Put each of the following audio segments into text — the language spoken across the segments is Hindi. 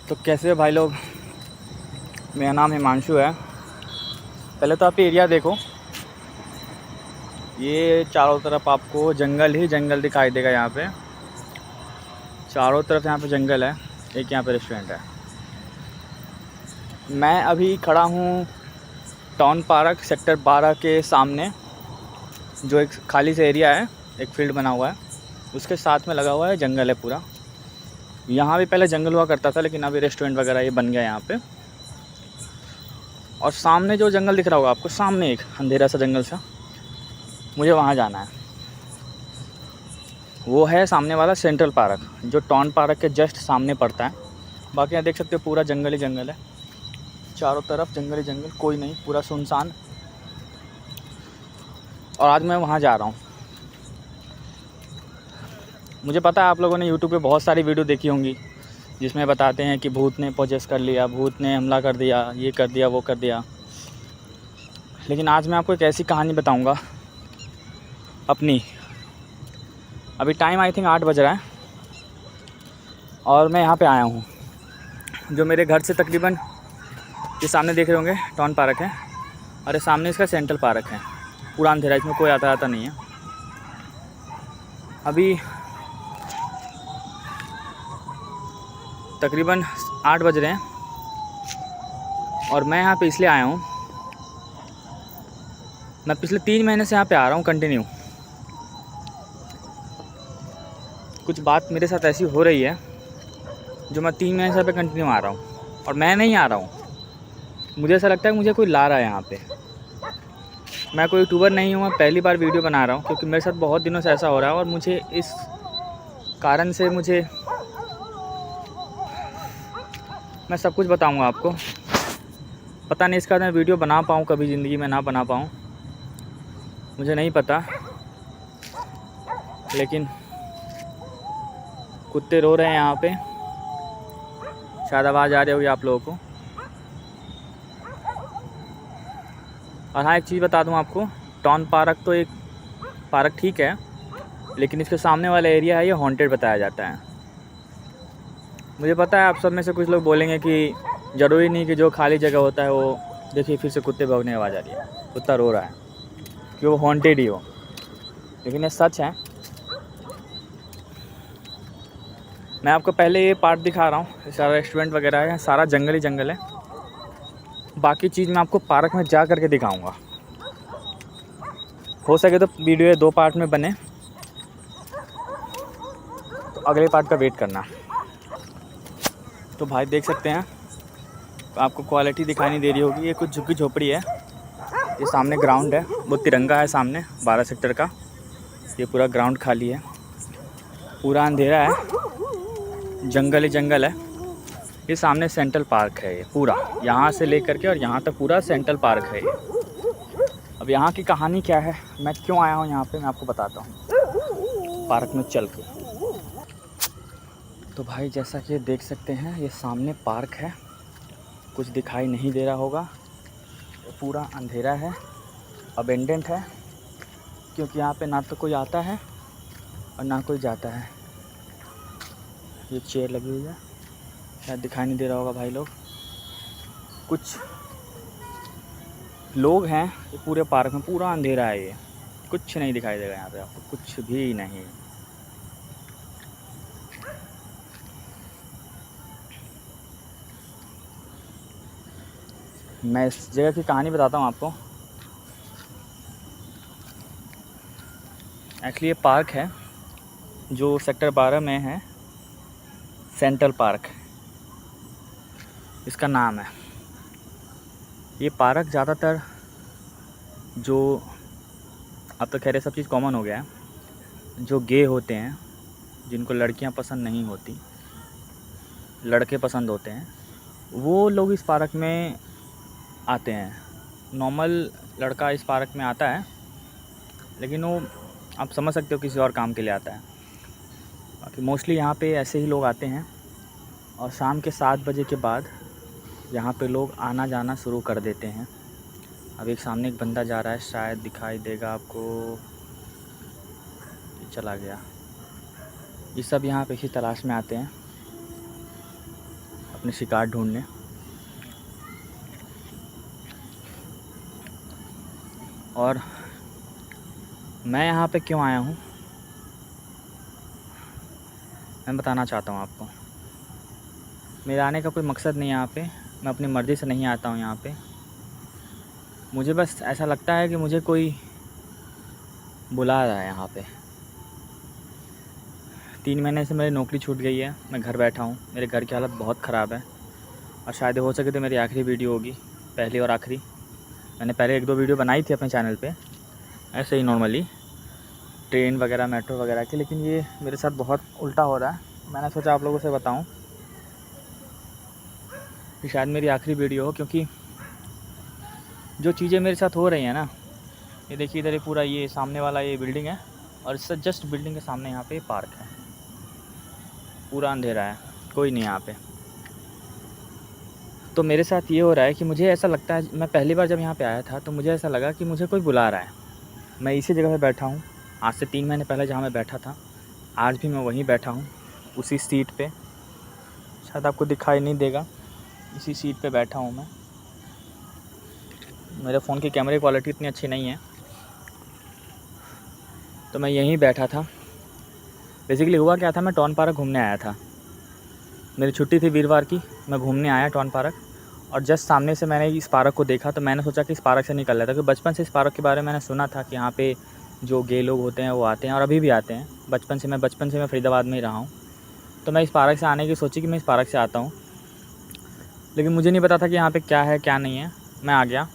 तो कैसे हो भाई लोग। मेरा नाम हिमांशु है। पहले तो आप ये एरिया देखो, ये चारों तरफ आपको जंगल ही जंगल दिखाई देगा। यहाँ पे चारों तरफ यहाँ पे जंगल है। एक यहाँ पे रेस्टोरेंट है। मैं अभी खड़ा हूँ टाउन पार्क सेक्टर 12 के सामने, जो एक खाली सा एरिया है, एक फील्ड बना हुआ है, उसके साथ में लगा हुआ है जंगल है पूरा। यहाँ भी पहले जंगल हुआ करता था, लेकिन अभी रेस्टोरेंट वगैरह ये बन गया यहाँ पे। और सामने जो जंगल दिख रहा होगा आपको, सामने एक अंधेरा सा जंगल सा, मुझे वहाँ जाना है। वो है सामने वाला सेंट्रल पार्क, जो टाउन पार्क के जस्ट सामने पड़ता है। बाकी यहाँ देख सकते हो पूरा जंगल ही जंगल है, चारों तरफ जंगल ही जंगल, कोई नहीं, पूरा सुनसान। और आज मैं वहाँ जा रहा हूँ। मुझे पता है आप लोगों ने यूट्यूब पे बहुत सारी वीडियो देखी होंगी, जिसमें बताते हैं कि भूत ने पोजेस कर लिया, भूत ने हमला कर दिया, ये कर दिया, वो कर दिया। लेकिन आज मैं आपको एक ऐसी कहानी बताऊँगा अपनी। अभी टाइम आई थिंक 8 बज रहा है और मैं यहाँ पे आया हूँ, जो मेरे घर से तकरीबन, ये सामने देख रहे होंगे टाउन पार्क है, और ये सामने इसका सेंट्रल पार्क है। पूरा अंधेरा, इसमें कोई आता जाता नहीं है। अभी तकरीबन 8 बज रहे हैं और मैं यहाँ पे इसलिए आया हूँ, मैं पिछले 3 महीने से यहाँ पे आ रहा हूँ कंटिन्यू। कुछ बात मेरे साथ ऐसी हो रही है जो मैं 3 महीने से पे कंटिन्यू आ रहा हूँ, और मैं नहीं आ रहा हूँ। मुझे ऐसा लगता है कि मुझे कोई ला रहा है यहाँ पे। मैं कोई यूट्यूबर नहीं हूँ, मैं पहली बार वीडियो बना रहा हूँ, क्योंकि मेरे साथ बहुत दिनों से ऐसा हो रहा है। और मुझे इस कारण से मैं सब कुछ बताऊँगा आपको। पता नहीं इसका मैं वीडियो बना पाऊँ, कभी ज़िंदगी में ना बना पाऊँ, मुझे नहीं पता। लेकिन कुत्ते रो रहे हैं यहाँ पे, शायद आवाज़ आ रही होगी आप लोगों को। और हाँ, एक चीज़ बता दूँ आपको, टाउन पार्क तो एक पार्क ठीक है, लेकिन इसके सामने वाला एरिया है, ये हॉन्टेड बताया जाता है। मुझे पता है आप सब में से कुछ लोग बोलेंगे कि ज़रूरी नहीं कि जो खाली जगह होता है वो, देखिए फिर से कुत्ते भौंकने की आवाज़ आ रही है, कुत्ता रो रहा है कि वो हॉन्टेड ही हो, लेकिन ये सच है। मैं आपको पहले ये पार्ट दिखा रहा हूँ, सारा रेस्टोरेंट वगैरह है, सारा जंगल ही जंगल है। बाकी चीज़ मैं आपको पार्क में जा करके दिखाऊंगा। हो सके तो वीडियो 2 पार्ट में बने, तो अगले पार्ट का वेट करना। तो भाई देख सकते हैं, तो आपको क्वालिटी दिखाई नहीं दे रही होगी, ये कुछ झुग्गी झोपड़ी है। ये सामने ग्राउंड है, वो तिरंगा है सामने 12 सेक्टर का। ये पूरा ग्राउंड खाली है, पूरा अंधेरा है, जंगल ही जंगल है। ये सामने सेंट्रल पार्क है, ये पूरा यहाँ से लेकर के और यहाँ तक पूरा सेंट्रल पार्क है ये। अब यहाँ की कहानी क्या है, मैं क्यों आया हूँ यहाँ पे, मैं आपको बताता हूँ पार्क में चल के। तो भाई जैसा कि देख सकते हैं, ये सामने पार्क है, कुछ दिखाई नहीं दे रहा होगा, पूरा अंधेरा है, अबेंडेंट है, क्योंकि यहाँ पे ना तो कोई आता है और ना कोई जाता है। ये चेयर लगी हुई है, शायद दिखाई नहीं दे रहा होगा भाई लोग। कुछ लोग हैं, ये पूरे पार्क में पूरा अंधेरा है, ये कुछ नहीं दिखाई देगा यहाँ पे आपको, कुछ भी नहीं। मैं इस जगह की कहानी बताता हूँ आपको। एक्चुअली ये पार्क है जो सेक्टर 12 में है, सेंट्रल पार्क इसका नाम है। ये पार्क ज़्यादातर, जो अब तो खैर सब चीज़ कॉमन हो गया है, जो गे होते हैं, जिनको लड़कियां पसंद नहीं होती, लड़के पसंद होते हैं, वो लोग इस पार्क में आते हैं। नॉर्मल लड़का इस पार्क में आता है, लेकिन वो आप समझ सकते हो किसी और काम के लिए आता है। बाकी मोस्टली यहाँ पे ऐसे ही लोग आते हैं, और शाम के 7 बजे के बाद यहाँ पे लोग आना जाना शुरू कर देते हैं। अब एक सामने एक बंदा जा रहा है, शायद दिखाई देगा आपको, चला गया। ये सब यहाँ पे इसी तलाश में आते हैं। अपने शिकार ढूंढने। और मैं यहाँ पे क्यों आया हूँ मैं बताना चाहता हूँ आपको। मेरा आने का कोई मकसद नहीं है यहाँ पे, मैं अपनी मर्ज़ी से नहीं आता हूँ यहाँ पे। मुझे बस ऐसा लगता है कि मुझे कोई बुला रहा है यहाँ पे। 3 महीने से मेरी नौकरी छूट गई है, मैं घर बैठा हूँ, मेरे घर की हालत बहुत ख़राब है और शायद हो सके तो मेरी आखिरी वीडियो होगी, पहली और आखिरी। मैंने पहले 1-2 वीडियो बनाई थी अपने चैनल पे ऐसे ही नॉर्मली ट्रेन वगैरह मेट्रो वगैरह की, लेकिन ये मेरे साथ बहुत उल्टा हो रहा है। मैंने सोचा आप लोगों से बताऊं कि शायद मेरी आखिरी वीडियो हो, क्योंकि जो चीज़ें मेरे साथ हो रही हैं ना, ये देखिए इधर ये पूरा ये सामने वाला ये बिल्डिंग है और इससे जस्ट बिल्डिंग के सामने यहाँ पे पार्क है। पूरा अंधेरा है, कोई नहीं यहाँ पे। तो मेरे साथ ये हो रहा है कि मुझे ऐसा लगता है, मैं पहली बार जब यहाँ पे आया था तो मुझे ऐसा लगा कि मुझे कोई बुला रहा है। मैं इसी जगह पे बैठा हूँ, आज से 3 महीने पहले जहाँ मैं बैठा था आज भी मैं वहीं बैठा हूँ, उसी सीट पे। शायद आपको दिखाई नहीं देगा, इसी सीट पे बैठा हूँ मैं। मेरे फ़ोन की कैमरे क्वालिटी इतनी अच्छी नहीं है, तो मैं यहीं बैठा था। बेसिकली हुआ क्या था, मैं टाउन पार्क घूमने आया था, मेरी छुट्टी थी वीरवार की, मैं घूमने आया टाउन पार्क। और जस्ट सामने से मैंने इस पार्क को देखा तो मैंने सोचा कि इस पार्क से निकल रहा था, क्योंकि बचपन से इस पार्क के बारे में मैंने सुना था कि यहाँ पे जो गे लोग होते हैं वो आते हैं और अभी भी आते हैं। बचपन से मैं फरीदाबाद में ही रहा हूँ, तो मैं इस पार्क से आने की सोची कि मैं इस पार्क से आता हूँ, लेकिन मुझे नहीं पता था कि यहाँ पे क्या है क्या नहीं है। मैं आ गया,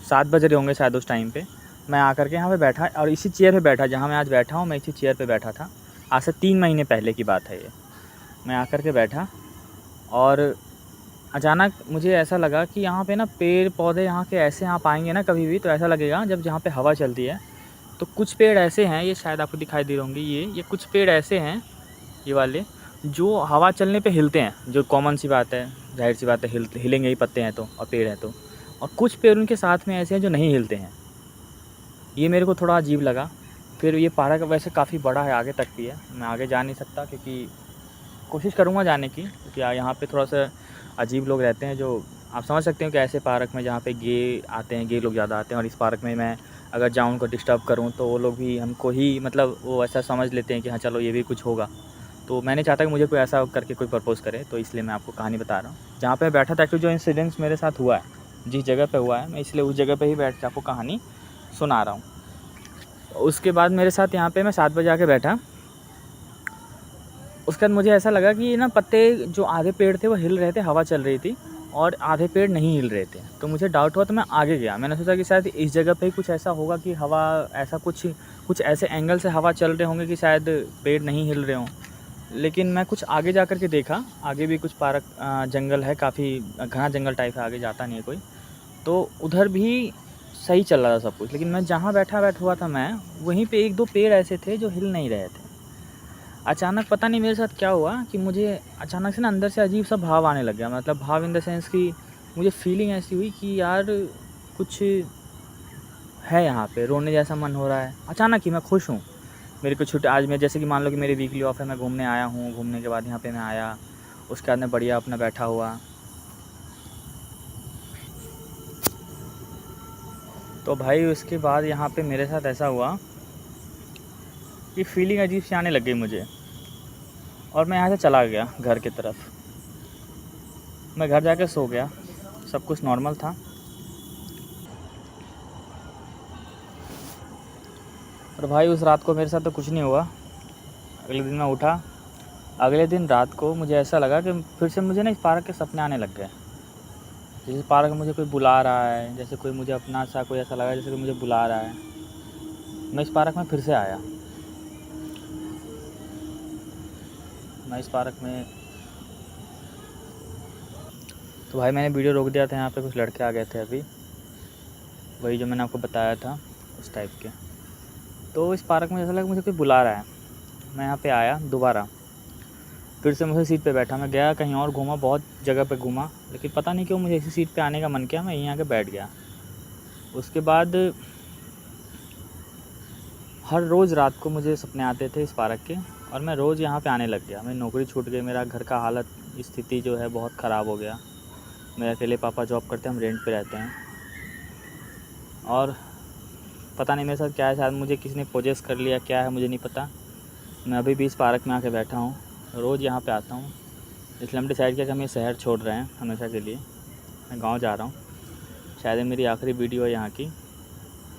7 बज रहे होंगे शायद उस टाइम पे। मैं आकर के यहाँ पे बैठा और इसी चेयर पे बैठा जहाँ मैं आज बैठा हूँ, मैं इसी चेयर पे बैठा था। आज से 3 महीने पहले की बात है ये। मैं आकर के बैठा और अचानक मुझे ऐसा लगा कि यहाँ पे ना पेड़ पौधे यहाँ के ऐसे आप आएंगे ना कभी भी तो ऐसा लगेगा जब जहाँ पे हवा चलती है तो कुछ पेड़ ऐसे हैं, ये शायद आपको दिखाई दे रहे होंगे, ये कुछ पेड़ ऐसे हैं, ये वाले जो हवा चलने पे हिलते हैं, जो कॉमन सी बात है, जाहिर सी बात है, हिलेंगे ही, पत्ते हैं तो और पेड़ हैं तो। और कुछ पेड़ उनके साथ में ऐसे हैं जो नहीं हिलते हैं। ये मेरे को थोड़ा अजीब लगा। फिर ये पार्क वैसे काफ़ी बड़ा है, आगे तक भी है, मैं आगे जा नहीं सकता क्योंकि कोशिश करूँगा जाने की, क्योंकि यहाँ पे थोड़ा सा अजीब लोग रहते हैं, जो आप समझ सकते हो कि ऐसे पार्क में जहाँ पे गे आते हैं, गे लोग ज़्यादा आते हैं। और इस पार्क में मैं अगर जाऊँ उनको डिस्टर्ब करूँ तो वो लोग भी हमको ही मतलब वो ऐसा समझ लेते हैं कि हाँ चलो ये भी कुछ होगा। तो मैं नहीं चाहता कि मुझे कोई ऐसा करके कोई प्रपोज़ करे, तो इसलिए मैं आपको कहानी बता रहा हूँ। जहाँ पे बैठा था, एक्चुअली जो इंसिडेंट्स मेरे साथ हुआ है, जिस जगह पे हुआ है, मैं इसलिए उस जगह पे ही बैठ के आपको कहानी सुना रहा हूँ। उसके बाद मेरे साथ यहाँ पे मैं 7 बजे आके बैठा। उसके बाद मुझे ऐसा लगा कि ना पत्ते जो आधे पेड़ थे वो हिल रहे थे, हवा चल रही थी, और आधे पेड़ नहीं हिल रहे थे। तो मुझे डाउट हुआ तो मैं आगे गया। मैंने सोचा कि शायद इस जगह पे ही कुछ ऐसा होगा कि हवा ऐसा कुछ ऐसे एंगल से हवा चल रहे होंगे कि शायद पेड़ नहीं हिल रहे हों। लेकिन मैं कुछ आगे जा कर के देखा, आगे भी कुछ पार्क जंगल है, काफ़ी घना जंगल टाइप है, आगे जाता नहीं है कोई। तो उधर भी सही चल रहा था सब कुछ, लेकिन मैं जहाँ बैठा हुआ था मैं, वहीं पे 1-2 पेड़ ऐसे थे जो हिल नहीं रहे थे। अचानक पता नहीं मेरे साथ क्या हुआ कि मुझे अचानक से ना अंदर से अजीब सा भाव आने लग गया। मतलब भाव इन द सेंस कि मुझे फीलिंग ऐसी हुई कि यार कुछ है यहाँ पे, रोने जैसा मन हो रहा है। अचानक ही मैं खुश हूँ, मेरे को छुट्टी आज, मैं जैसे कि मान लो कि मेरी वीकली ऑफ है, मैं घूमने आया हूँ, घूमने के बाद यहाँ पे मैं आया, उसके बाद मैं बढ़िया अपना बैठा हुआ। तो भाई उसके बाद यहाँ पे मेरे साथ ऐसा हुआ कि फीलिंग अजीब सी आने लग गई मुझे, और मैं यहाँ से चला गया घर की तरफ। मैं घर जाके सो गया, सब कुछ नॉर्मल था। और भाई उस रात को मेरे साथ तो कुछ नहीं हुआ। अगले दिन मैं उठा, अगले दिन रात को मुझे ऐसा लगा कि फिर से मुझे ना इस पार्क के सपने आने लग गए। जैसे पार्क में मुझे कोई बुला रहा है, जैसे कोई मुझे अपना सा कोई ऐसा लगा जैसे कोई मुझे बुला रहा है। मैं इस पार्क में फिर से आया। मैं इस पार्क में, तो भाई मैंने वीडियो रोक दिया था, यहाँ पे कुछ लड़के आ गए थे अभी, वही जो मैंने आपको बताया था उस टाइप के। तो इस पार्क में ऐसा लगा मुझे कोई बुला रहा है। मैं यहाँ पे आया दोबारा, फिर से मुझे सीट पे बैठा। मैं गया कहीं और घूमा, बहुत जगह पे घूमा, लेकिन पता नहीं क्यों मुझे इसी सीट पे आने का मन किया, मैं यहीं आके बैठ गया। उसके बाद हर रोज़ रात को मुझे सपने आते थे इस पार्क के, और मैं रोज़ यहाँ पे आने लग गया। मेरी नौकरी छूट गई, मेरा घर का हालत स्थिति जो है बहुत ख़राब हो गया। मेरे अकेले पापा जॉब करते हैं, हम रेंट पे रहते हैं। और पता नहीं मेरे साथ क्या है, शायद मुझे किसी ने पोजेस कर लिया, क्या है मुझे नहीं पता। मैं अभी भी इस पार्क में आके बैठा हूँ, रोज़ यहाँ पे आता हूँ। इसलिए हम डिसाइड किया कि हम ये शहर छोड़ रहे हैं हमेशा के लिए। मैं गाँव जा रहा हूँ, शायद ये मेरी आखिरी वीडियो है यहाँ की।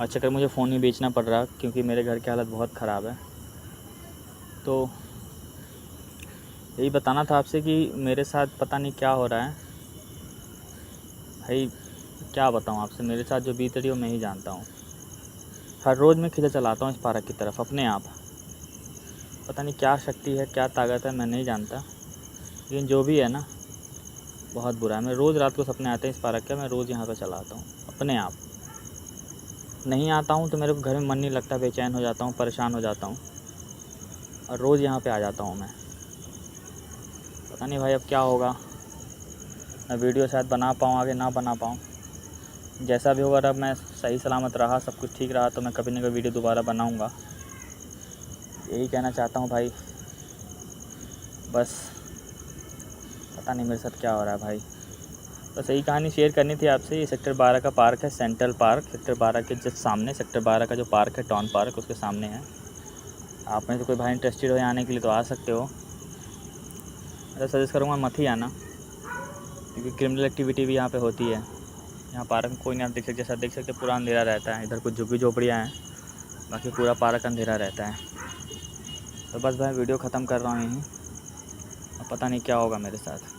और चक्कर मुझे फ़ोन ही बेचना पड़ रहा क्योंकि मेरे घर की हालत बहुत ख़राब है। तो यही बताना था आपसे कि मेरे साथ पता नहीं क्या हो रहा है भाई। क्या बताऊँ आपसे, मेरे साथ जो बीत रही है वो मैं ही जानता हूँ। हर रोज़ मैं खिंचा चलाता हूँ इस पार्क की तरफ अपने आप। पता नहीं क्या शक्ति है, क्या ताकत है, मैं नहीं जानता। लेकिन जो भी है ना, बहुत बुरा है। मैं रोज़ रात को सपने आते हैं इस पार्क के, मैं रोज़ यहाँ पे चला आता हूँ अपने आप। नहीं आता हूँ तो मेरे को घर में मन नहीं लगता, बेचैन हो जाता हूँ, परेशान हो जाता हूँ। और रोज़ यहाँ पे आ जाता हूँ मैं। पता नहीं भाई अब क्या होगा। मैं वीडियो शायद बना पाऊँ, आगे ना बना पाऊँ। जैसा भी होगा, अब मैं सही सलामत रहा, सब कुछ ठीक रहा तो मैं कभी ना कभी वीडियो दोबारा बनाऊँगा। यही कहना चाहता हूँ भाई। बस पता नहीं मेरे साथ क्या हो रहा है भाई। बस यही कहानी शेयर करनी थी आपसे। ये सेक्टर 12 का पार्क है, सेंट्रल पार्क। सेक्टर 12 के जस्ट सामने सेक्टर 12 का जो पार्क है, टाउन पार्क, उसके सामने है। आप में से कोई भाई इंटरेस्टेड हो यहाँ आने के लिए तो आ सकते हो। मैं सजेस्ट करूँगा मत ही आना, क्योंकि क्रिमिनल एक्टिविटी भी यहाँ पे होती है। यहाँ पार्क में कोई नहीं, आप देख सकते, जैसा देख सकते पूरा अंधेरा रहता है। इधर कुछ झुग्गी झोपड़ियाँ हैं, बाकी पूरा पार्क अंधेरा रहता है। तो बस भाई वीडियो ख़त्म कर रहा हूँ यहीं। अब पता नहीं क्या होगा मेरे साथ।